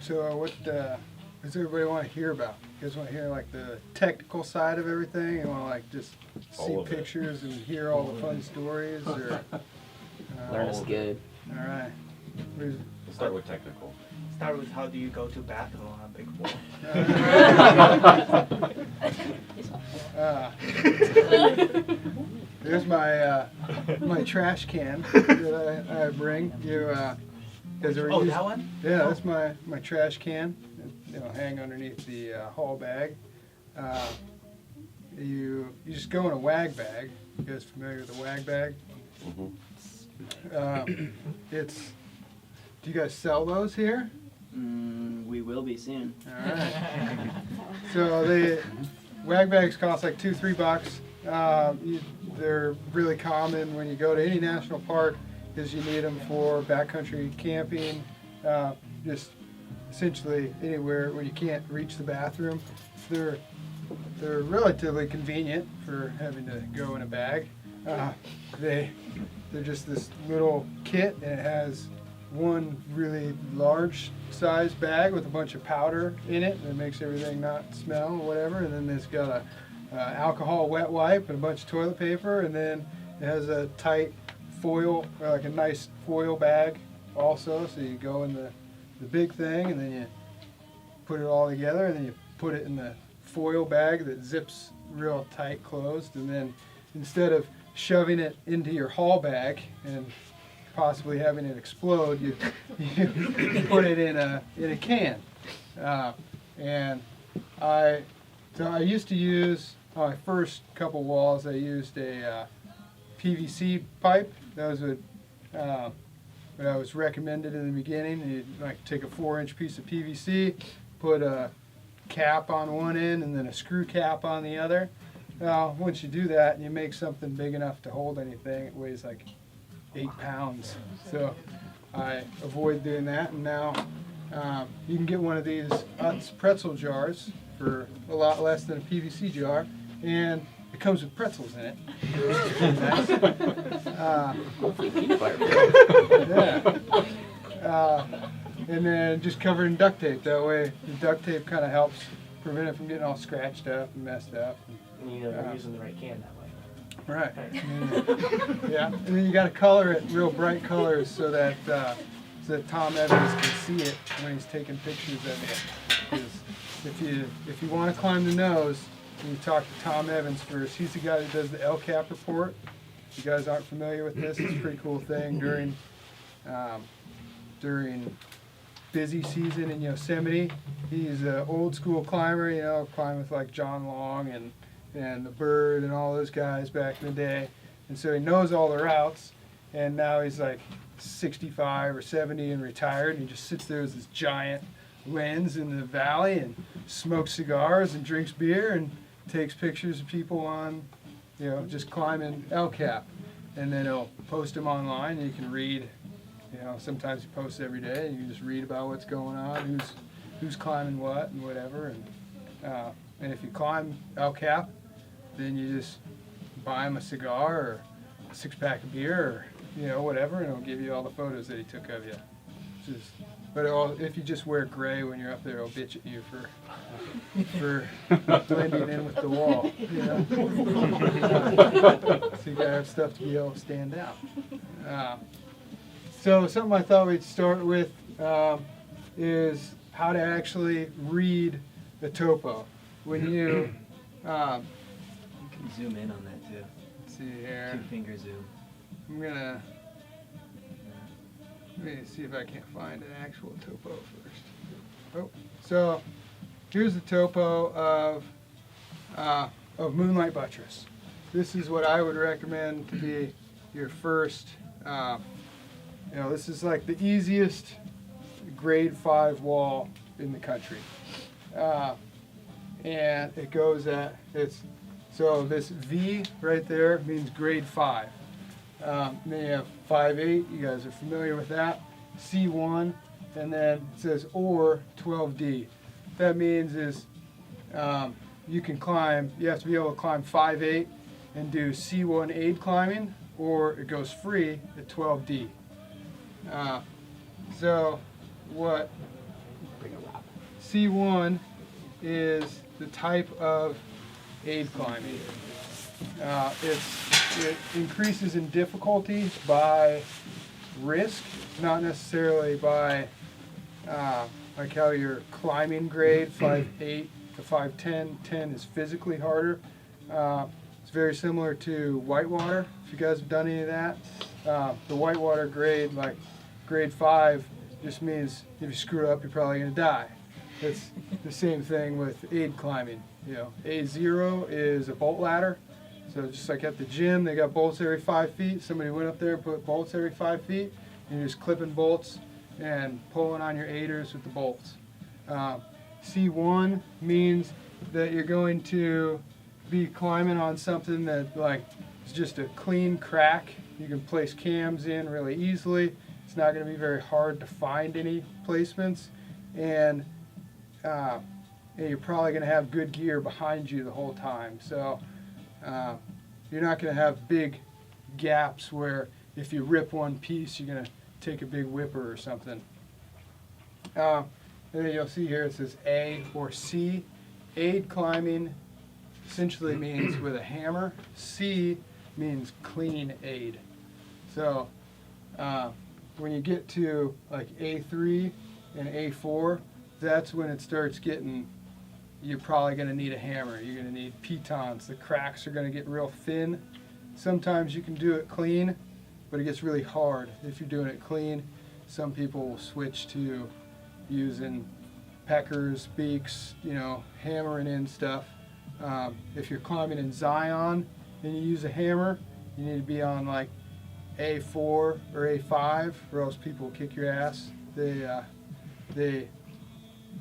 So what does everybody want to hear about? You guys want to hear like the technical side of everything? You want to like just see pictures and hear all the fun stories? Or learn is good. All right. We'll start with technical. Start with how do you go to bathroom on a big wall? There's my trash can that I bring. That one? Yeah, that's my trash can. Hang underneath the haul bag. You just go in a wag bag. You guys familiar with the wag bag? Do you guys sell those here? We will be soon. All right. So the wag bags cost like $2-3. They're really common when you go to any national park because you need them for backcountry camping, just essentially anywhere where you can't reach the bathroom. They're relatively convenient for having to go in a bag. They're just this little kit, and it has one really large size bag with a bunch of powder in it that makes everything not smell or whatever, and then it's got a alcohol wet wipe and a bunch of toilet paper, and then it has a tight foil, or like a nice foil bag also, so you go in the big thing and then you put it all together, and then you put it in the foil bag that zips real tight closed, and then instead of shoving it into your haul bag and possibly having it explode, you put it in a can. And I used to use, on my first couple walls, I used a PVC pipe. That was what I was recommended in the beginning. You'd like take a 4-inch piece of PVC, put a cap on one end and then a screw cap on the other. Now, once you do that and you make something big enough to hold anything, it weighs like 8 pounds. So I avoid doing that, and now you can get one of these Utz pretzel jars for a lot less than a PVC jar, and it comes with pretzels in it. Nice. And then just cover it in duct tape. That way the duct tape kind of helps prevent it from getting all scratched up and messed up. And you know they're using the right can that way. Right. Yeah, and then you got to color it real bright colors so that Tom Evans can see it when he's taking pictures of it. Because if you want to climb the nose, you talk to Tom Evans first. He's the guy that does the LCAP report. If you guys aren't familiar with this, it's a pretty cool thing during busy season in Yosemite. He's an old school climber, climbed with like John Long and the Bird and all those guys back in the day. And so he knows all the routes, and now he's like 65 or 70 and retired, and he just sits there with this giant lens in the valley and smokes cigars and drinks beer and takes pictures of people on, just climbing El Cap. And then he'll post them online, and you can read, sometimes he posts every day, and you can just read about what's going on, who's climbing what and whatever. And if you climb El Cap, then you just buy him a cigar or a 6-pack of beer or whatever, and it'll give you all the photos that he took of you. But if you just wear gray when you're up there, it'll bitch at you for blending in with the wall. So you gotta have stuff to be able to stand out. So something I thought we'd start with is how to actually read the topo. When you can zoom in on that too. Let's see here. 2-finger zoom. Let me see if I can't find an actual topo first. Oh, so here's the topo of Moonlight Buttress. This is what I would recommend to be your first. This is like the easiest grade 5 wall in the country. And it goes so this V right there means grade 5. Then you have 5-8, you guys are familiar with that. C1, and then it says or 12D. What that means is you have to be able to climb 5-8 and do C1 aid climbing, or it goes free at 12D. So what bring a wrap. C1 is the type of aid climbing. It increases in difficulty by risk, not necessarily by like how your climbing grade, 5.8 to 5.10. 10 is physically harder. It's very similar to whitewater, if you guys have done any of that. The whitewater grade, like grade 5, just means if you screw up, you're probably going to die. It's the same thing with aid climbing. You know, A0 is a bolt ladder. So just like at the gym, they got bolts every 5 feet. Somebody went up there and put bolts every 5 feet, and you're just clipping bolts and pulling on your aiders with the bolts. C1 means that you're going to be climbing on something that like is just a clean crack. You can place cams in really easily. It's not going to be very hard to find any placements, and you're probably going to have good gear behind you the whole time. So you're not going to have big gaps where if you rip one piece, you're going to take a big whipper or something. And then you'll see here it says A or C. Aid climbing essentially means with a hammer. C means clean aid. So when you get to like A3 and A4, that's when it starts getting, you're probably going to need a hammer. You're going to need pitons. The cracks are going to get real thin. Sometimes you can do it clean, but it gets really hard if you're doing it clean. Some people will switch to using peckers, beaks, you know, hammering in stuff. If you're climbing in Zion and you use a hammer, you need to be on like A4 or A5, or else people will kick your ass.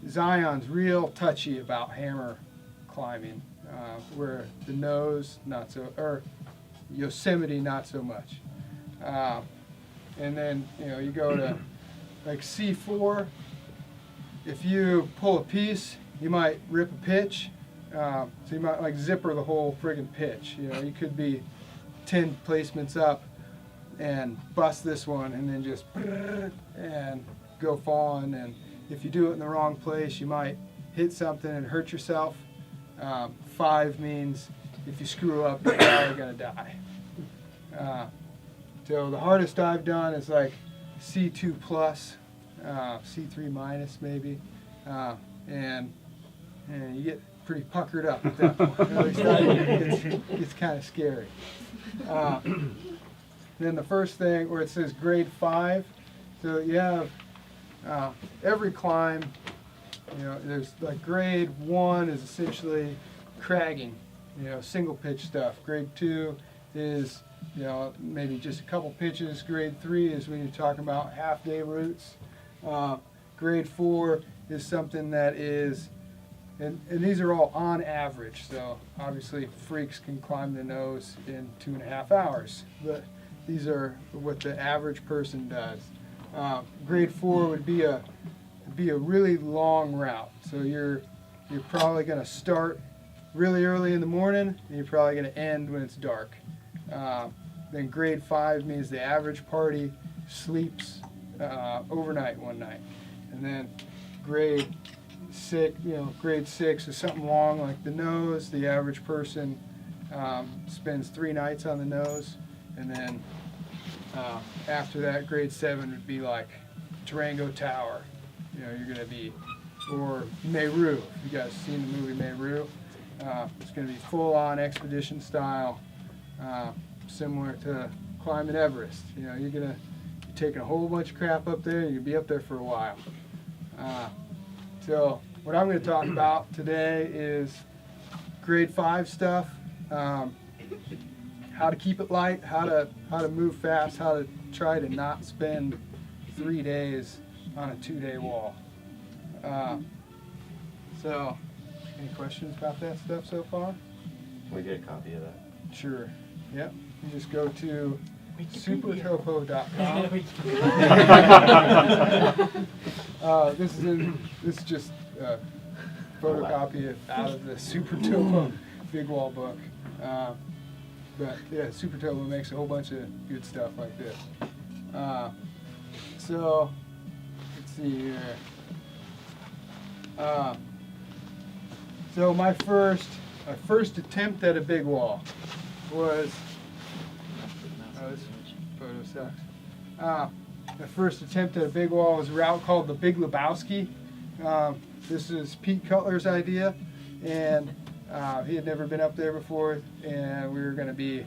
Zion's real touchy about hammer climbing, where the nose not so, or Yosemite not so much. And then you go to like C4. If you pull a piece, you might rip a pitch. So you might like zipper the whole friggin' pitch. You could be 10 placements up and bust this one, and then just and go falling. And if you do it in the wrong place, you might hit something and hurt yourself. 5 means if you screw up, you're probably gonna die. So the hardest I've done is like C2 plus, C3 minus maybe, and you get pretty puckered up at that point. At least it's kind of scary. Then the first thing where it says grade 5, so you have every climb, there's like grade 1 is essentially cragging, single pitch stuff. Grade 2 is maybe just a couple pitches. Grade 3 is when you're talking about half-day routes. Grade 4 is something that is, and these are all on average, so obviously freaks can climb the nose in 2.5 hours, but these are what the average person does. Grade 4 would be a really long route, so you're probably going to start really early in the morning, and you're probably going to end when it's dark. Then grade 5 means the average party sleeps overnight one night. And then grade 6 is something long like the nose. The average person spends 3 nights on the nose. And then after that, grade 7 would be like Durango Tower. You're going to be, or Meru. If you guys seen the movie Meru, it's going to be full-on expedition style. Similar to climbing Everest. You're taking a whole bunch of crap up there, and you'll be up there for a while. So what I'm going to talk about today is grade 5 stuff, how to keep it light, how to move fast, how to try to not spend 3 days on a 2-day wall. So any questions about that stuff so far? Can we get a copy of that? Sure. Yep. You just go to supertopo.com. This is just a photocopy out of the Super Topo Big Wall book. But yeah, Super Topo makes a whole bunch of good stuff like this. So let's see here. So my first attempt at a big wall was, oh, this photo sucks. The first attempt at a big wall was a route called the Big Lebowski. This is Pete Cutler's idea, and he had never been up there before, and we were going to be,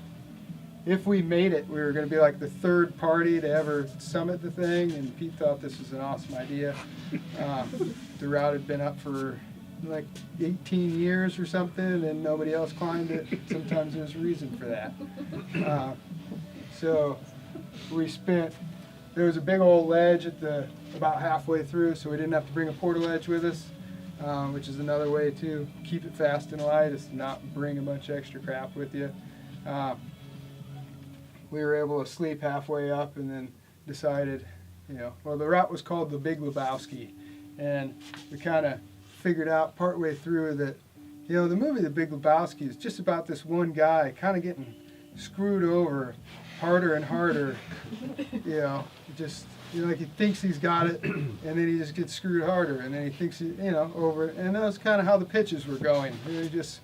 if we made it, we were going to be like the third party to ever summit the thing, and Pete thought this was an awesome idea. The route had been up for like 18 years or something, and nobody else climbed it. Sometimes there's a reason for that. So we spent, there was a big old ledge at the about halfway through, so we didn't have to bring a portaledge with us, which is another way to keep it fast and light, is to not bring a bunch of extra crap with you. We were able to sleep halfway up and then decided, well, the route was called the Big Lebowski, and we kind of figured out partway through that, the movie The Big Lebowski is just about this one guy kind of getting screwed over harder and harder, just, like he thinks he's got it, and then he just gets screwed harder, and then he thinks, over it, and that was kind of how the pitches were going. They just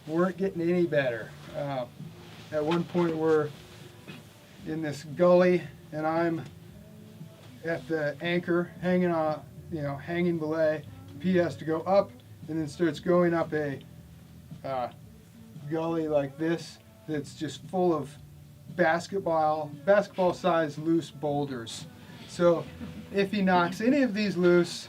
weren't getting any better. At one point we're in this gully, and I'm at the anchor, hanging on, hanging belay. He has to go up, and then starts going up a gully like this that's just full of basketball-sized loose boulders. So if he knocks any of these loose,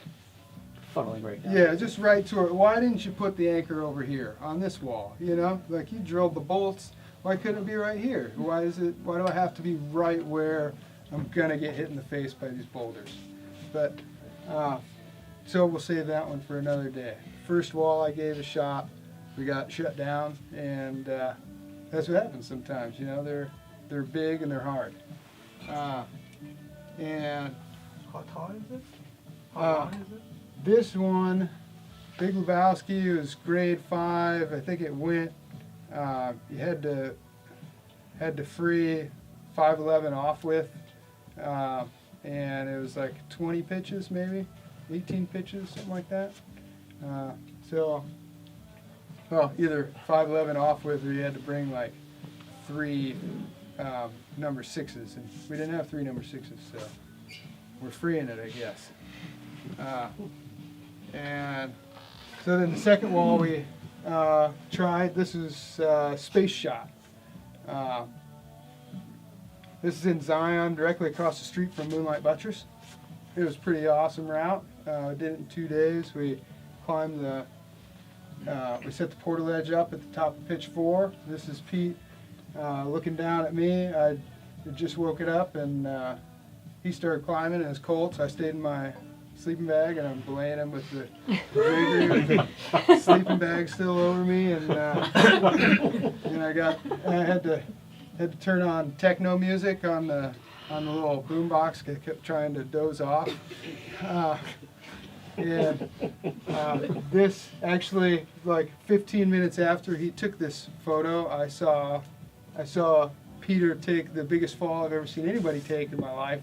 funneling right down. yeah, just right to it. Why didn't you put the anchor over here on this wall? Like you drilled the bolts. Why couldn't it be right here? Why do I have to be right where I'm gonna get hit in the face by these boulders? But so we'll save that one for another day. First wall I gave a shot, we got shut down, and that's what happens sometimes. They're big and they're hard. And How tall is it? How long is it? this one, Big Lebowski, was grade 5. I think it went. You had to free 511 off with, and it was like 20 pitches, maybe 18 pitches, something like that. Either 511 off with, or you had to bring like 3 number 6s, and we didn't have 3 number 6s, so we're freeing it, I guess. And so then the second wall we tried, this is Space Shot. This is in Zion, directly across the street from Moonlight Buttress. It was a pretty awesome route. Did it in 2 days. We climbed we set the portaledge up at the top of pitch 4. This is Pete looking down at me. I just woke it up, and he started climbing, and it's cold, so I stayed in my sleeping bag, and I'm belaying him with the drapery with the sleeping bag still over me, and I had to turn on techno music on the little boombox. I kept trying to doze off. This actually, like 15 minutes after he took this photo, I saw Peter take the biggest fall I've ever seen anybody take in my life.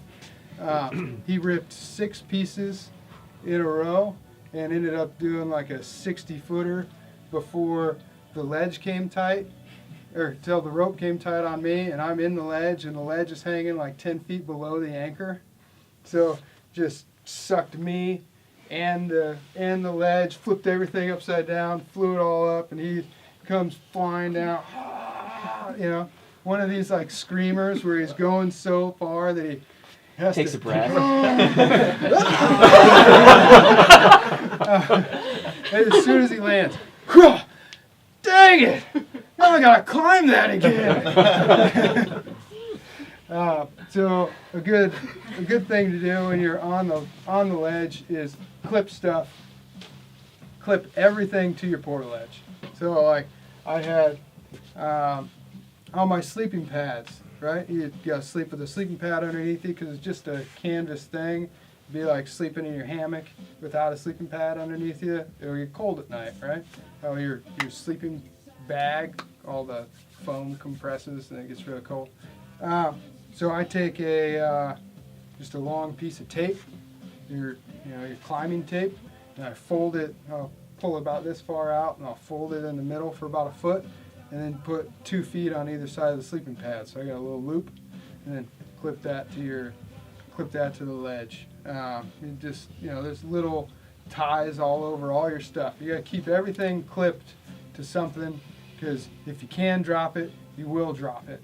He ripped 6 pieces in a row and ended up doing like a 60-footer before the ledge came tight, or till the rope came tight on me, and I'm in the ledge, and the ledge is hanging like 10 feet below the anchor. So just sucked me and the ledge, flipped everything upside down, flew it all up, and he comes flying down. One of these like screamers where he's going so far that he takes a breath. As soon as he lands, dang it! Now I gotta climb that again. So a good thing to do when you're on the ledge is clip everything to your portaledge. So like I had on my sleeping pads, right? You gotta sleep with a sleeping pad underneath you because it's just a canvas thing. It'd be like sleeping in your hammock without a sleeping pad underneath you. It'll get cold at night, right? Oh, your sleeping bag, all the foam compresses and it gets really cold. So I take just a long piece of tape, your climbing tape, and I fold it, I'll pull about this far out, and I'll fold it in the middle for about a foot, and then put 2 feet on either side of the sleeping pad. So I got a little loop, and then clip that to the ledge. You just, there's little ties all over all your stuff. You gotta keep everything clipped to something, because if you can drop it, you will drop it.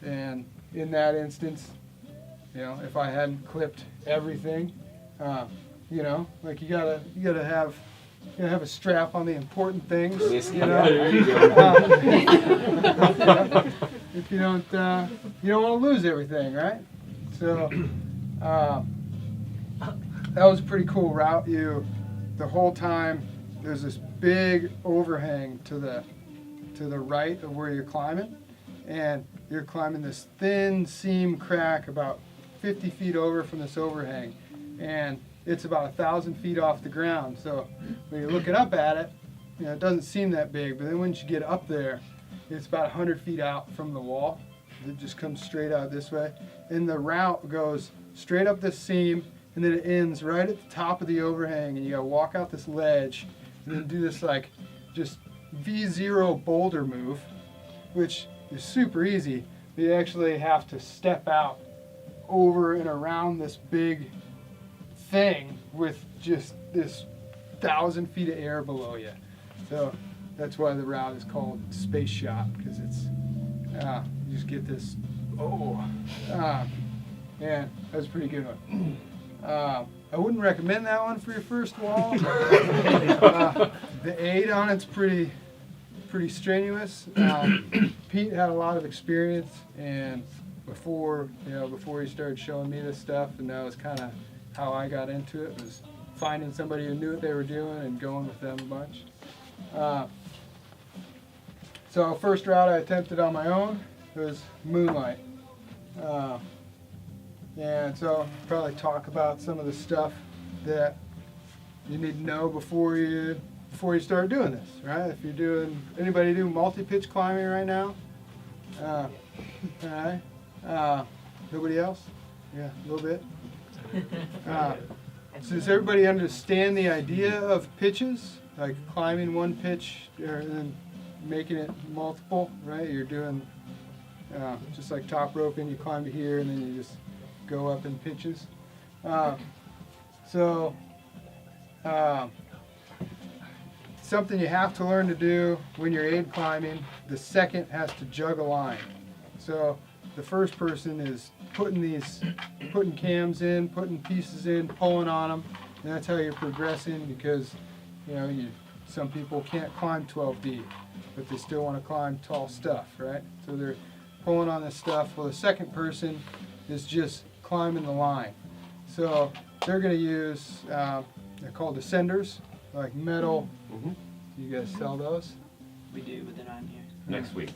And in that instance, if I hadn't clipped everything, like you gotta have a strap on the important things. If you don't want to lose everything, right? So that was a pretty cool route. The whole time there's this big overhang to the right of where you're climbing, and you're climbing this thin seam crack about 50 feet over from this overhang, and it's about 1,000 feet off the ground. So when you're looking up at it, it doesn't seem that big, but then once you get up there, it's about 100 feet out from the wall. It just comes straight out this way, and the route goes straight up this seam, and then it ends right at the top of the overhang, and you gotta walk out this ledge, and then do this like just V0 boulder move, which is super easy. But you actually have to step out over and around this big thing with just this 1,000 feet of air below you. So that's why the route is called Space Shot, because it's you just get this. Yeah, that was a pretty good one. I wouldn't recommend that one for your first wall. The aid on it's pretty strenuous. Pete had a lot of experience, and before he started showing me this stuff, and that was kind of how I got into it, was finding somebody who knew what they were doing and going with them a bunch. So first route I attempted on my own was Moonlight. And so I'll probably talk about some of the stuff that you need to know before you start doing this, right? If you're doing, anybody do multi-pitch climbing right now? All right. Nobody else? Yeah, a little bit. So does everybody understand the idea of pitches? Like climbing one pitch and then making it multiple, right? You're doing just like top roping, you climb to here and then you just go up in pitches. Something you have to learn to do when you're aid climbing, the second has to jug a line. So the first person is putting cams in, putting pieces in, pulling on them, and that's how you're progressing, because some people can't climb 12 deep, but they still want to climb tall stuff, right? So they're pulling on this stuff. Well, the second person is just climbing the line. So they're going to use, they're called ascenders, like metal. Mm-hmm. Do you guys sell those? We do, but they're not in here. Next week.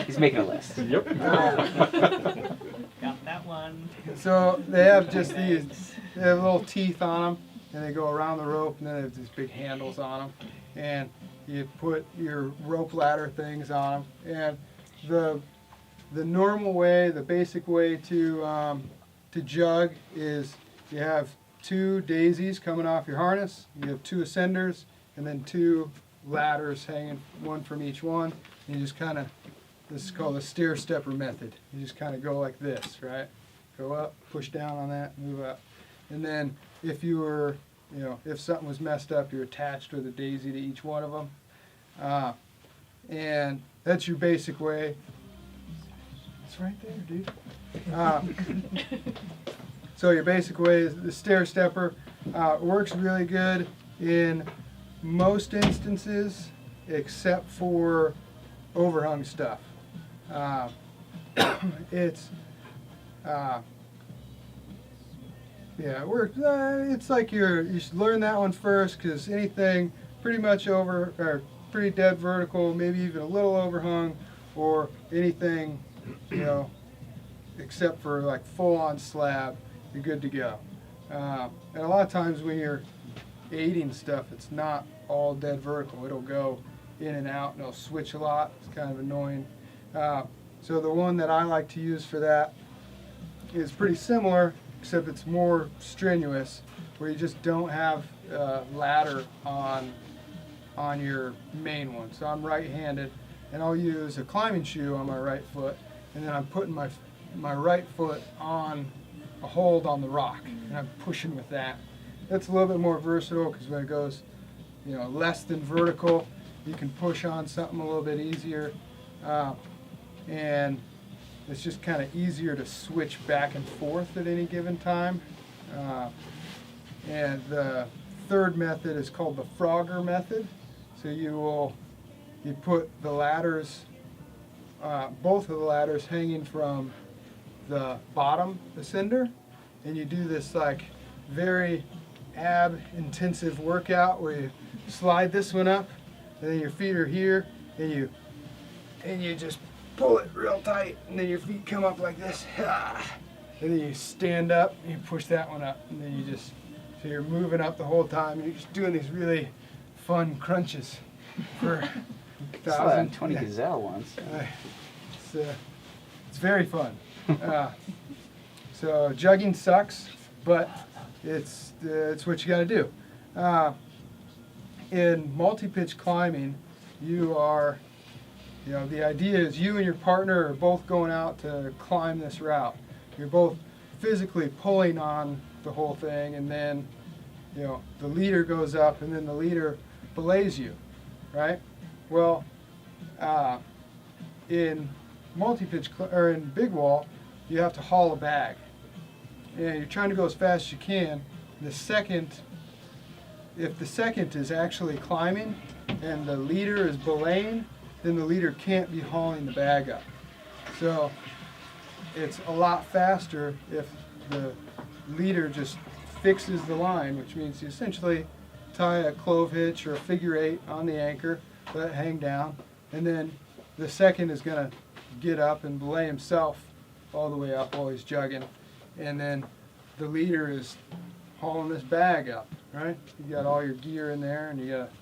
He's making a list. Yep. Got that one. So they have just these, they have little teeth on them, and they go around the rope, and then they have these big handles on them, and you put your rope ladder things on them. And the normal way, the basic way to jug is you have 2 daisies coming off your harness, you have 2 ascenders, and then 2 ladders hanging, one from each one. And you just kind of, this is called the stair stepper method. You just kind of go like this, right? Go up, push down on that, move up. And then if you were, if something was messed up, you're attached with a daisy to each one of them. And that's your basic way. It's right there, dude. So your basic way is the stair stepper. Works really good in most instances, except for overhung stuff. It works. It's like you should learn that one first, because anything pretty much over or pretty dead vertical, maybe even a little overhung, or anything, except for like full-on slab, you're good to go. And a lot of times when you're aiding stuff, it's not all dead vertical. It'll go in and out, and it'll switch a lot. It's kind of annoying. So the one that I like to use for that is pretty similar, except it's more strenuous, where you just don't have ladder on your main one. So I'm right-handed, and I'll use a climbing shoe on my right foot, and then I'm putting my right foot on a hold on the rock, and I'm pushing with that. That's a little bit more versatile because when it goes, less than vertical, you can push on something a little bit easier, and it's just kind of easier to switch back and forth at any given time. And the third method is called the Frogger method. So you put the ladders, both of the ladders hanging from the bottom ascender, and you do this like very ab intensive workout where you slide this one up, and then your feet are here, and you just pull it real tight, and then your feet come up like this, and then you stand up and you push that one up, and then so you're moving up the whole time, and you're just doing these really fun crunches for Saw that on Tony Gazelle once. It's very fun. So jugging sucks, but it's what you got to do. In multi-pitch climbing, the idea is you and your partner are both going out to climb this route. You're both physically pulling on the whole thing, and then the leader goes up, and then the leader belays you, right? Well, in multi-pitch or in big wall, you have to haul a bag, and you're trying to go as fast as you can. If the second is actually climbing and the leader is belaying, then the leader can't be hauling the bag up. So it's a lot faster if the leader just fixes the line, which means you essentially tie a clove hitch or a figure 8 on the anchor, let it hang down, and then the second is going to get up and belay himself all the way up while he's jugging, and then the leader is hauling this bag up, right? You got all your gear in there, and you got to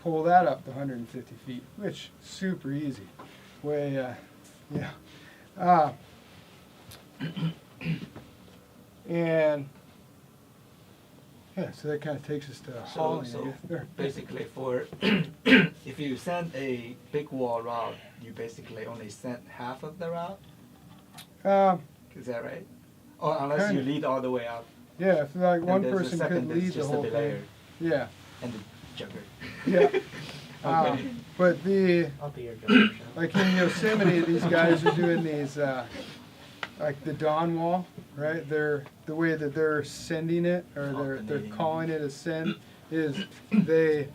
pull that up to 150 feet, which is super easy. And so that kind of takes us to hauling. So There. basically, for if you send a big wall route, you basically only send half of the route. Is that right? Or unless you Kinda. lead all the way up. Yeah, if like and one there's a person second could that's lead the just whole the thing. belayer Yeah, and the jugger. yeah. Okay. But I'll be your judge. like in Yosemite, these guys are doing these, like the Dawn Wall, right? The way that they're sending it, or they're Alternating. calling it a send, is the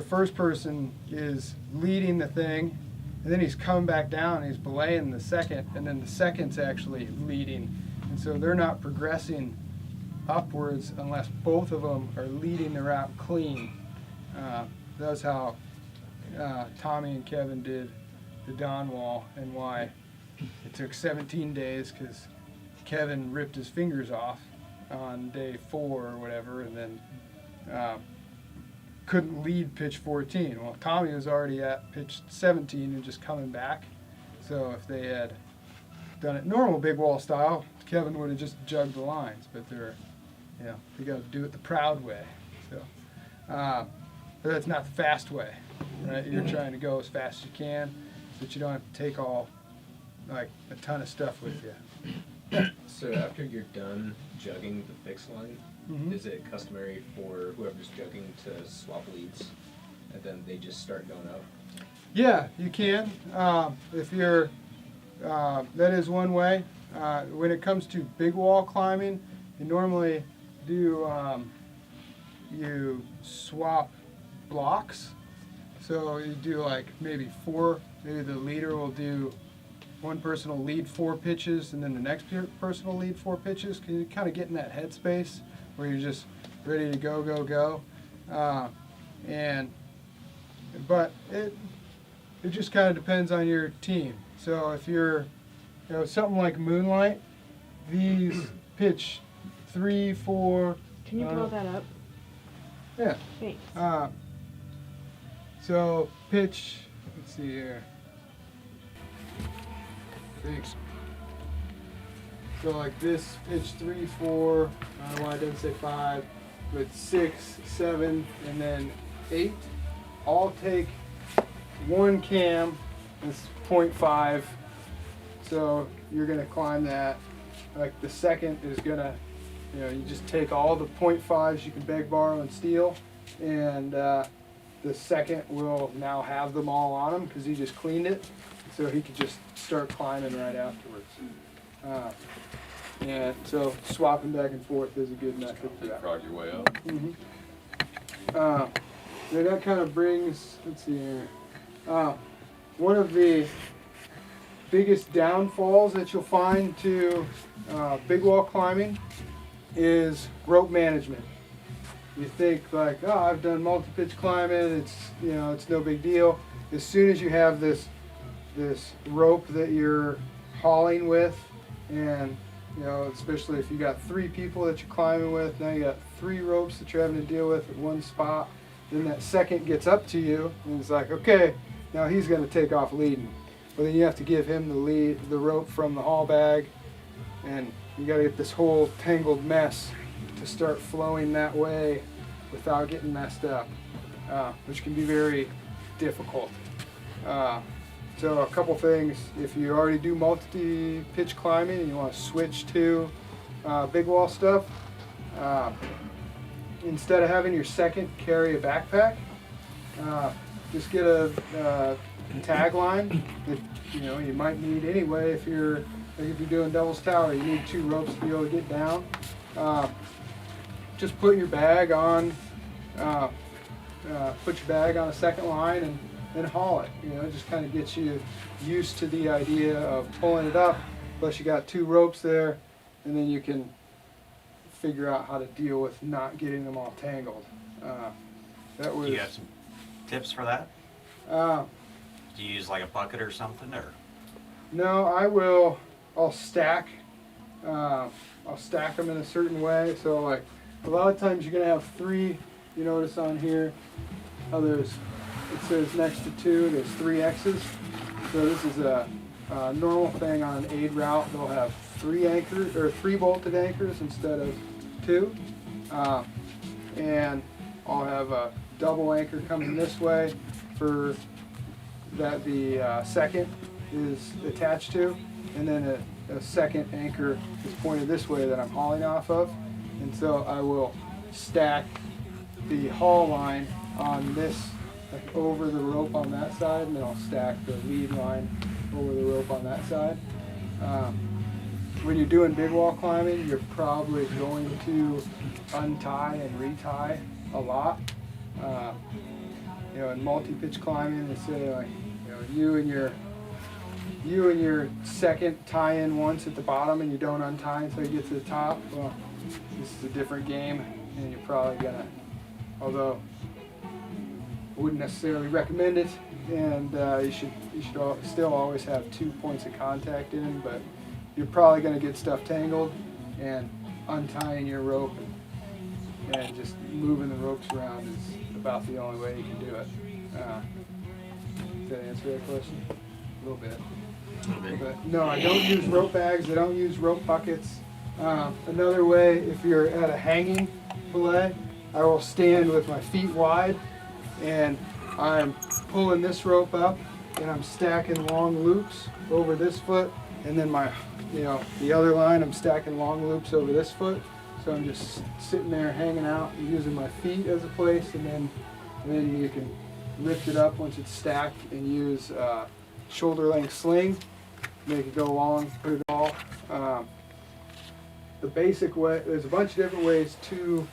first person is leading the thing, and then he's coming back down, and he's belaying the second, and then the second's actually leading. And so they're not progressing upwards unless both of them are leading the route clean. That's how Tommy and Kevin did the Dawn Wall, and why it took 17 days, because Kevin ripped his fingers off on day 4 or whatever, and then couldn't lead pitch 14. Well, Tommy was already at pitch 17 and just coming back. So if they had done it normal big wall style, Kevin would have just jugged the lines. But they got to do it the proud way. So, but that's not the fast way, right? You're trying to go as fast as you can, but you don't have to take a ton of stuff with you. So after you're done jugging the fixed line, Mhm. is it customary for whoever's jugging to swap leads, and then they just start going up? Yeah, you can. If you're, that is one way. When it comes to big wall climbing, you normally do, you swap blocks. So you do like maybe 4, maybe the leader will do, one person will lead 4 pitches, and then the next person will lead 4 pitches, because you kind of get in that headspace where you're just ready to go. But it just kind of depends on your team. So if you're, something like Moonlight, these pitch 3, 4. Can you blow that up? Yeah. Thanks. So pitch, let's see here. Thanks. So like this pitch 3, 4, I don't know why I didn't say 5, but 6, 7, and then 8 all take one cam. It's 0.5. So you're gonna climb that. Like the second is gonna, you just take all the 0.5s you can beg, borrow, and steal, and the second will now have them all on him because he just cleaned it. So he could just start climbing right afterwards. And so swapping back and forth is a good method for that. Prod your way up. Then that kind of brings, let's see here, one of the biggest downfalls that you'll find to big wall climbing is rope management. You think like, oh, I've done multi-pitch climbing, it's no big deal. As soon as you have this rope that you're hauling with, and especially if you got 3 people that you're climbing with, now you got 3 ropes that you're having to deal with at one spot. Then that second gets up to you, and it's like, okay, now he's going to take off leading. But then you have to give him the rope from the haul bag, and you got to get this whole tangled mess to start flowing that way without getting messed up, which can be very difficult. So a couple things, if you already do multi-pitch climbing and you want to switch to big wall stuff, instead of having your second carry a backpack, just get a tag line that you might need anyway. If you're doing Devil's Tower, you need 2 ropes to be able to get down. Just put your bag on a second line and haul it. It just kind of gets you used to the idea of pulling it up. Plus you got 2 ropes there, and then you can figure out how to deal with not getting them all tangled. That was. Do you have some tips for that? Do you use like a bucket or something, or? No, I'll stack. I'll stack them in a certain way. So like a lot of times you're gonna have 3. You notice on here how it says next to 2, there's 3 X's. So this is a normal thing on an aid route. They'll have 3 anchors or 3 bolted anchors instead of 2. And I'll have a double anchor coming this way for that the second is attached to, and then a second anchor is pointed this way that I'm hauling off of. And so I will stack the haul line on this, like over the rope on that side, and then I'll stack the lead line over the rope on that side. When you're doing big wall climbing, you're probably going to untie and retie a lot. In multi-pitch climbing, they say like, you and your second tie in once at the bottom, and you don't untie until you get to the top. Well, this is a different game, and you're probably gonna, although I wouldn't necessarily recommend it, and you should still always have 2 points of contact in, but you're probably gonna get stuff tangled, and untying your rope and just moving the ropes around is about the only way you can do it. Does that answer that question? A little bit. But no, I don't use rope bags. I don't use rope buckets. Another way, if you're at a hanging belay, I will stand with my feet wide, and I'm pulling this rope up, and I'm stacking long loops over this foot, and then the other line, I'm stacking long loops over this foot. So I'm just sitting there hanging out and using my feet as a place, and then you can lift it up once it's stacked and use shoulder length sling, make it go long, put it all. The basic way, there's a bunch of different ways to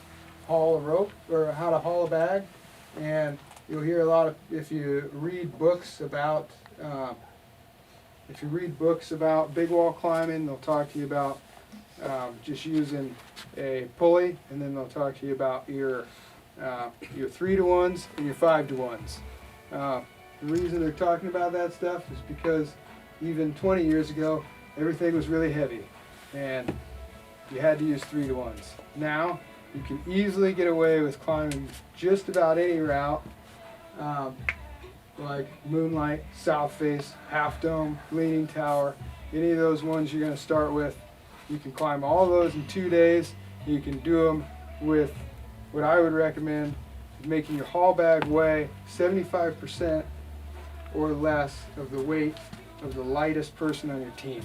haul a rope or how to haul a bag, and you'll hear a lot of, if you read books about big wall climbing, they'll talk to you about just using a pulley, and then they'll talk to you about your 3-to-1s and your 5-to-1s. The reason they're talking about that stuff is because even 20 years ago, everything was really heavy, and you had to use 3-to-1s. Now, you can easily get away with climbing just about any route, like Moonlight, South Face, Half Dome, Leaning Tower, any of those ones you're going to start with. You can climb all those in 2 days. You can do them with what I would recommend, making your haul bag weigh 75% or less of the weight of the lightest person on your team.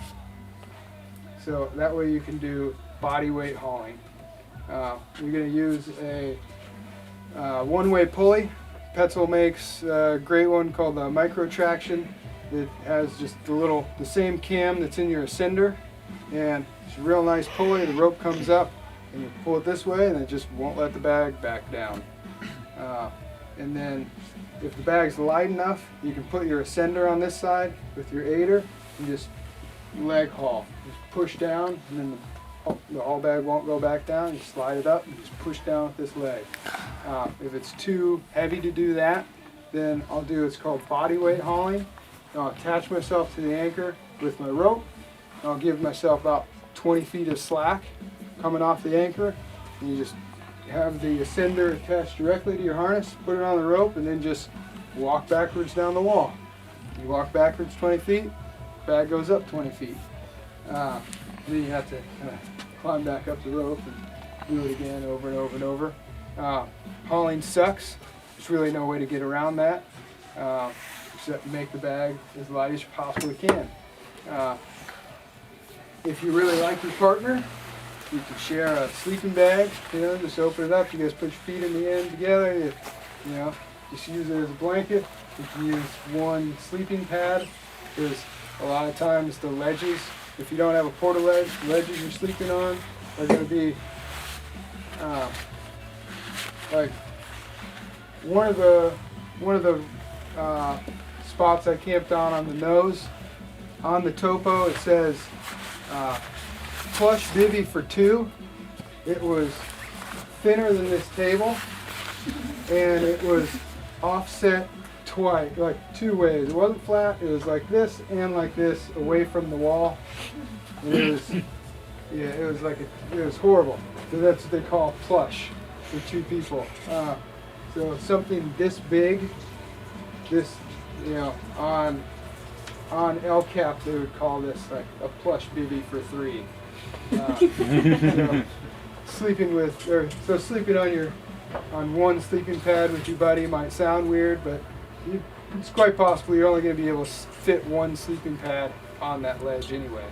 So that way you can do body weight hauling. You're going to use a one-way pulley. Petzl makes a great one called the Micro Traction. It has just the same cam that's in your ascender, and it's a real nice pulley. The rope comes up, and you pull it this way, and it just won't let the bag back down. And then, if the bag's light enough, you can put your ascender on this side with your aider and just leg haul. Just push down, and then the haul bag won't go back down. You slide it up and just push down with this leg. If it's too heavy to do that, then I'll do what's called body weight hauling. I'll attach myself to the anchor with my rope. I'll give myself about 20 feet of slack coming off the anchor. And you just have the ascender attached directly to your harness, put it on the rope, and then just walk backwards down the wall. You walk backwards 20 feet, bag goes up 20 feet. Then you have to kind of climb back up the rope and do it again over and over and over. Hauling sucks. There's really no way to get around that, except make the bag as light as you possibly can. If you really like your partner, you can share a sleeping bag. Just open it up. You guys put your feet in the end together. Just use it as a blanket. You can use one sleeping pad. Because a lot of times the ledges, if you don't have a portaledge, the ledges you're sleeping on are going to be like one of the spots I camped on the nose. On the topo it says plush bivvy for 2. It was thinner than this table, and it was offset twice, like 2 ways. It wasn't flat. It was like this and like this, away from the wall. And it was, it was horrible. So that's what they call plush for 2 people. So something this big, this, on LCAP they would call this like a plush bivvy for 3. Sleeping on one sleeping pad with your buddy might sound weird, but it's quite possible you're only going to be able to fit one sleeping pad on that ledge anyway.